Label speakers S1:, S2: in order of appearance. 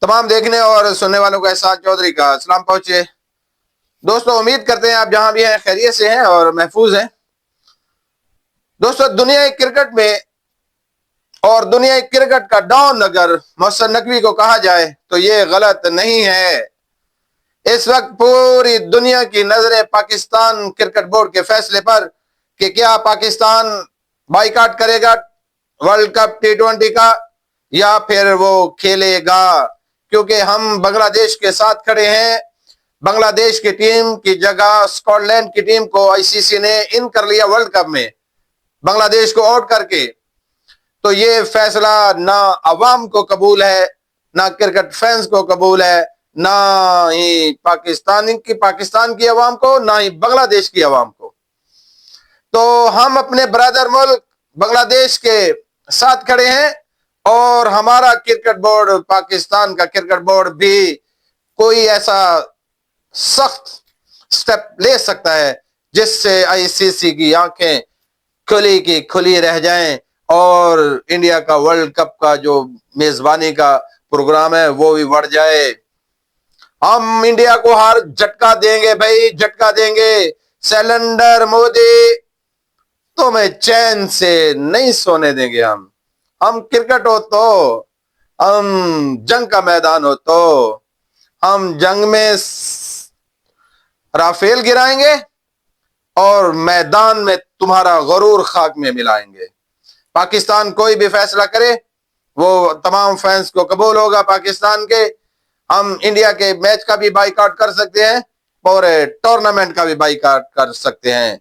S1: تمام دیکھنے اور سننے والوں کو احسان چودھری کا سلام پہنچے۔ دوستو امید کرتے ہیں آپ جہاں بھی ہیں خیریت سے ہیں اور محفوظ ہیں۔ دوستو دنیا کرکٹ میں اور دنیا کرکٹ کا ڈان اگر محسن نقوی کو کہا جائے تو یہ غلط نہیں ہے۔ اس وقت پوری دنیا کی نظریں پاکستان کرکٹ بورڈ کے فیصلے پر کہ کیا پاکستان بائیکاٹ کرے گا ورلڈ کپ T20 کا یا پھر وہ کھیلے گا، کیونکہ ہم بنگلہ دیش کے ساتھ کھڑے ہیں۔ بنگلہ دیش کی ٹیم کی جگہ اسکاٹ لینڈ کی ٹیم کو ICC نے ان کر لیا ورلڈ کپ میں بنگلہ دیش کو آؤٹ کر کے، تو یہ فیصلہ نہ عوام کو قبول ہے، نہ کرکٹ فینس کو قبول ہے، نہ ہی پاکستان کی عوام کو، نہ ہی بنگلہ دیش کی عوام کو۔ تو ہم اپنے برادر ملک بنگلہ دیش کے ساتھ کھڑے ہیں اور ہمارا کرکٹ بورڈ، پاکستان کا کرکٹ بورڈ بھی کوئی ایسا سخت سٹیپ لے سکتا ہے جس سے ICC کی آنکھیں کھلی کی کھلی رہ جائیں اور انڈیا کا ورلڈ کپ کا جو میزبانی کا پروگرام ہے وہ بھی بڑھ جائے۔ ہم انڈیا کو ہر جھٹکا دیں گے بھائی، جھٹکا دیں گے۔ سیلنڈر مودی تمہیں چین سے نہیں سونے دیں گے۔ ہم کرکٹ ہو تو، ہم جنگ کا میدان ہو تو ہم جنگ میں رافیل گرائیں گے اور میدان میں تمہارا غرور خاک میں ملائیں گے۔ پاکستان کوئی بھی فیصلہ کرے وہ تمام فینس کو قبول ہوگا پاکستان کے۔ ہم انڈیا کے میچ کا بھی بائیکاٹ کر سکتے ہیں، پورے ٹورنامنٹ کا بھی بائیکاٹ کر سکتے ہیں۔